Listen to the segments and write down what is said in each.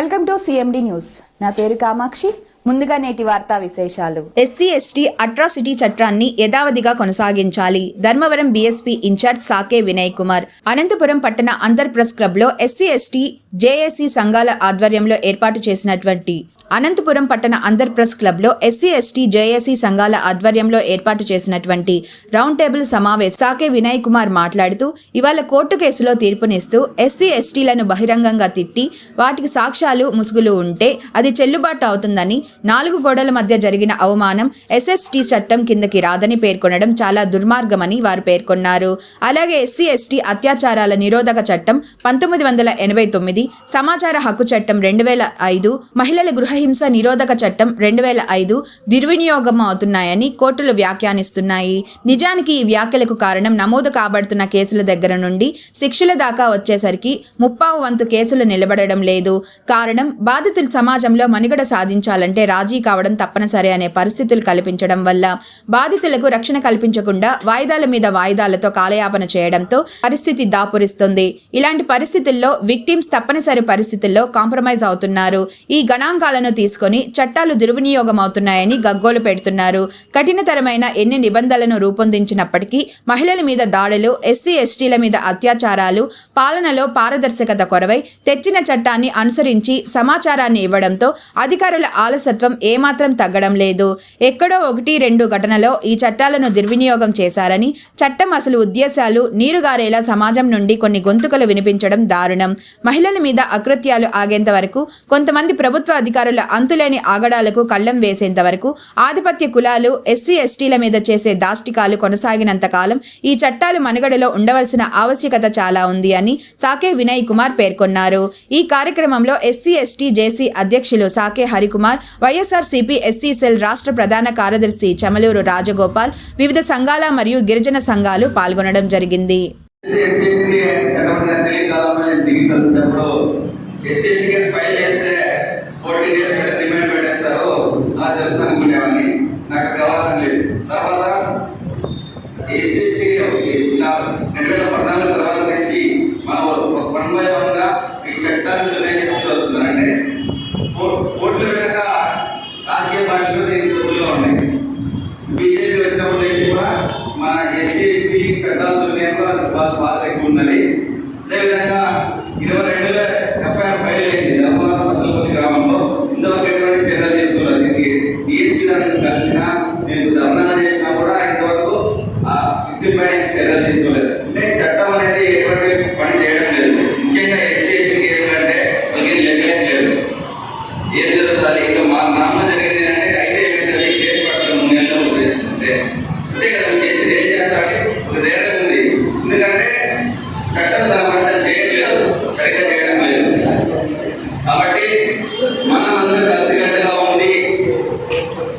Welcome to CMD news. నా పేరు కామాక్షి. ముందుగా నేటి వార్తా విశేషాలు. ఎస్సీ ఎస్టీ అట్రాసిటీ చట్టాన్ని యథావధిగా కొనసాగించాలి. ధర్మవరం బీఎస్పీ ఇన్ఛార్జ్ సాకే వినయ్ కుమార్. అనంతపురం పట్టణ అంతర్ ప్రెస్ క్లబ్ లో ఎస్సీ ఎస్టీ జేఏసీ సంఘాల ఆధ్వర్యంలో ఏర్పాటు చేసినటువంటి అనంతపురం పట్టణ అంతర్ ప్రెస్ క్లబ్ లో ఎస్సీ ఎస్టీ జేఏసీ సంఘాల ఆధ్వర్యంలో ఏర్పాటు చేసినటువంటి రౌండ్ టేబుల్ సమావేశం సాకే వినయ్ కుమార్ మాట్లాడుతూ, ఇవాళ కోర్టు కేసులో తీర్పునిస్తూ ఎస్సీ ఎస్టీలను బహిరంగంగా తిట్టి వాటికి సాక్ష్యాలు ముసుగులు ఉంటే అది చెల్లుబాటు అవుతుందని, 4 గోడల మధ్య జరిగిన అవమానం ఎస్ఎస్టీ చట్టం కిందకి రాదని పేర్కొనడం చాలా దుర్మార్గమని వారు పేర్కొన్నారు. అలాగే ఎస్సీ ఎస్టీ అత్యాచారాల నిరోధక చట్టం 1989, సమాచార హక్కు చట్టం 2005, మహిళల గృహహింస నిరోధక చట్టం 2005 దుర్వినియోగం అవుతున్నాయని కోర్టులు వ్యాఖ్యానిస్తున్నాయి. నిజానికి ఈ వ్యాఖ్యలకు కారణం నమోదు కాబడుతున్న కేసుల దగ్గర నుండి శిక్షల దాకా వచ్చేసరికి 30% కేసులు నిలబడడం లేదు. కారణం, బాధితులు సమాజంలో మనుగడ సాధించాలంటే రాజీ కావడం తప్పనిసరి అనే పరిస్థితులు కల్పించడం వల్ల బాధితులకు రక్షణ కల్పించకుండా వాయిదాల మీద వాయిదాలతో కాలయాపన చేయడంతో పరిస్థితి దాపురిస్తుంది. ఇలాంటి పరిస్థితుల్లో విక్టిమ్స్ తప్పనిసరి పరిస్థితుల్లో కాంప్రమైజ్ అవుతున్నారు. ఈ గణాంకాలను తీసుకొని చట్టాలు దుర్వినియోగం అవుతున్నాయని గగ్గోలు పెడుతున్నారు. కఠినతరమైన ఎన్ని నిబంధనలను రూపొందించినప్పటికీ మహిళల మీద దాడులు, ఎస్సీ ఎస్టీల మీద అత్యాచారాలు, పాలనలో పారదర్శకత కొరవై తెచ్చిన చట్టాన్ని అనుసరించి సమాచారాన్ని ఇవ్వడంతో అధికారుల ఆలస్యత్వం ఏమాత్రం తగ్గడం లేదు. ఎక్కడో 1-2 ఘటనలో ఈ చట్టాలను దుర్వినియోగం చేశారని, చట్టం అసలు ఉద్దేశాలు నీరుగారేలా సమాజం నుండి కొన్ని గొంతుకలు వినిపించడం దారుణం. మహిళల మీద అకృత్యాలు ఆగేంత వరకు, కొంతమంది ప్రభుత్వ అధికారుల అంతులేని ఆగడాలకు కళ్లెం వేసేంత వరకు, ఆధిపత్య కులాలు ఎస్సీ ఎస్టీల మీద చేసే దాష్టికాలు కొనసాగినంత కాలం ఈ చట్టాలు మనుగడలో ఉండవలసిన ఆవశ్యకత చాలా ఉంది అని సాకే వినయ్ కుమార్ పేర్కొన్నారు. ఈ కార్యక్రమంలో ఎస్సీ ఎస్టీ జేసీ అధ్యక్షులు సాకే హరికుమార్, వైఎస్ఆర్సీపీ ఎస్సీ సెల్ రాష్ట్ర ప్రధాన కార్యదర్శి చమలూరు రాజగోపాల్, వివిధ సంఘాల మరియు గిరిజన సంఘాలు పాల్గొనడం జరిగింది. బీజేపీ వచ్చినప్పటి నుంచి కూడా మన ఎస్సీ ఎస్టీ చట్టాల బాధ ఎక్కువ ఉన్నది. అదేవిధంగా 22లో ఎఫ్ఐఆర్ ఫైల్ అయింది ధర్మవరం పద్దలపల్లి గ్రామంలో. ఇంతవరకు ఎటువంటి చర్యలు తీసుకోలేదు. దీనికి డిఎస్పీ గారిని కలిసినా, నేను ధర్నా చేసినా కూడా ఇంతవరకు ఆ వ్యక్తిపై చర్యలు తీసుకోలేదు. అంటే చట్టం అనేది ఎటువంటి పని చేయడం లేదు. ముఖ్యంగా ఎస్సీ ఎస్టీ కేసులు అంటే వాళ్ళకి లెక్కలేం లేదు. ఏం జరుగుతుంది ఇంకా మా గ్రామంలో జరిగింది అంటే అయితే ఏమిటది కేసు పట్టడం 3 నెలల్లో ఉపయోగిస్తుంది అంతే కదా. కేసు ఏం చేస్తారంటే ఒక ధైర్యం ఉంది. ఎందుకంటే చట్టం దాని పట్ల చేయట్లేదు, సరిగ్గా చేయడం లేదు. కాబట్టి మనం అందరూ కలిసికట్టుగా ఉండి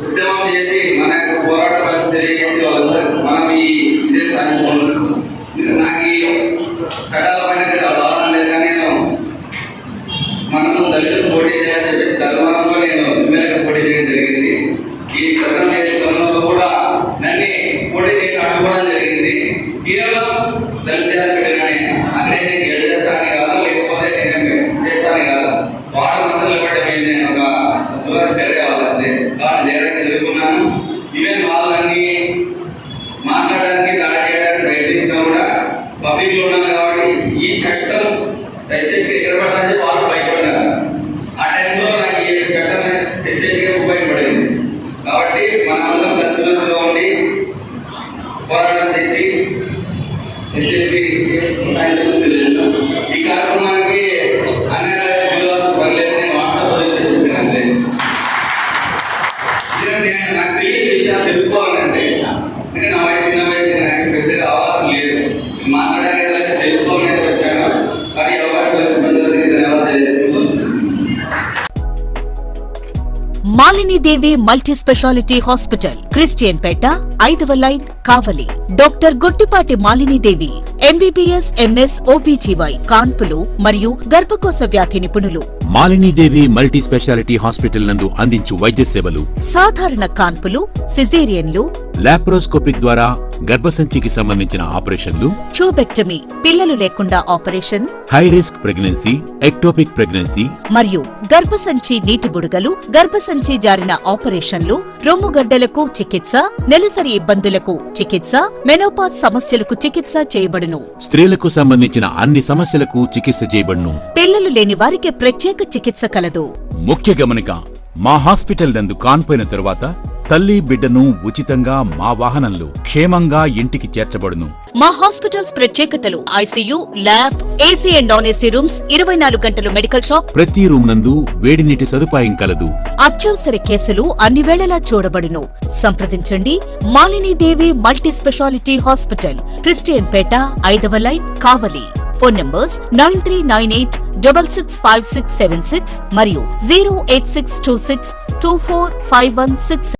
ఉద్యమం చేసి మన యొక్క పోరాట ఫలితం తెలియజేసి వాళ్ళందరూ మనం ఈ విజయం సాధించుకుంటున్నాం. నాకు ఈ చట్టాల పైన అవగాహన లేదు, కానీ మనం దళితులు పోటీ చేయాలని చెప్పేసి ధర్మవరంలో నేను ఎమ్మెల్యేగా పోటీ చేయడం జరిగింది. ఈ చట్టం నేర్చుకున్నప్పుడు కూడా నన్ను పోటీ చేయడం అడ్డుకోవడం జరిగింది. కేవలం దళిత బిడ్డగానే అదే నేను గెలిచేస్తాను కాదు, లేకపోతే నేను చేస్తాను కాదు, వాడు మంత్రులు ఇవ్వడం నేను ఒక దూరం చర్య వాళ్ళంతే. కాబట్టి నేరంగా ఎదుర్కొన్నాను. ఈవెన్ వాళ్ళని మాట్లాడడానికి, దాడి చేయడానికి ప్రయత్నించినా కూడా పబ్లిక్లో ఉన్నాను. కాబట్టి ఈ చట్టం ఎస్ఎస్కి ఎక్కడ పడాలని వాళ్ళు భయపడ్డారు. ఆ టైంలో నాకు ఈ చట్టం ఎస్ఎస్కి ఉపయోగపడింది. కాబట్టి మనందరం కలిసిమెలిసిగా ఉండి పోరాటం చేసి ఎస్ఎస్కి ఈ కార్యక్రమానికి అన్యాయాలు పిలవాల్సిన పని లేదు. నేను వాట్సాప్లో చేసేసాను అంతే. నాకు తెలియని విషయాలు తెలుసుకోవాలంటే, అంటే నా వయసు చిన్న వయసు, నాకు పెద్దగా అవగాహన లేదు. మాట్లాడడానికి తెలుసుకోవాలని వచ్చాను. కానీ అవకాశం మాలిని దేవి multi specialty hospital, Christian Peta, 5వ లైన్, కావలి. డాక్టర్ గుట్టిపాటి మాలిని దేవి ఎంబీబీఎస్, ఎంఎస్, ఓబీజీవై, కాన్పులు మరియు గర్భకోశ వ్యాధి నిపుణులు. మాలినీదేవి మల్టీ స్పెషాలిటీ హాస్పిటల్ నందు అందించు వైద్య సేవలు సాధారణ కాన్పులు, సిజేరియన్లు, లాప్రోస్కోపిక్ ద్వారా గర్భసంచికి సంబంధించిన ఆపరేషన్లు, ట్యూబెక్టమీ, పిల్లలు లేకుండా operation, high risk pregnancy, ectopic pregnancy, మరియు గర్భసంచి నీటి బుడగలు, గర్భసంచి జారిన ఆపరేషన్లు, రొమ్ముగడ్డలకు చికిత్స, నెలసరి ఇబ్బందులకు చికిత్స, మెనోపాజ్ సమస్యలకు చికిత్స చేయబడును. స్త్రీలకు సంబంధించిన అన్ని సమస్యలకు చికిత్స చేయబడును. పిల్లలు లేని వారికి ప్రత్యేక చికిత్స కలదు. ముఖ్య గమనిక, మా హాస్పిటల్ నందు కాన్పోయిన తరువాత తల్లి బిడ్డను ఉచితంగా మా వాహనంలో క్షేమంగా ఇంటికి చేర్చబడును. మా హాస్పిటల్స్ ప్రత్యేకతలు: ICU, lab, AC and non AC rooms, 24 గంటలు మెడికల్ షాప్, ప్రతి రూమ్ నందు వేడి నీటి సదుపాయం కలదు. అత్యవసర కేసులు అన్ని వేళలా చూడబడును. సంప్రదించండి Malinidevi multi specialty hospital, Christian Peta, 5వ లైన్, కావలి. ఫోన్ నంబర్స్ 9398665676 మరియు 08626245166.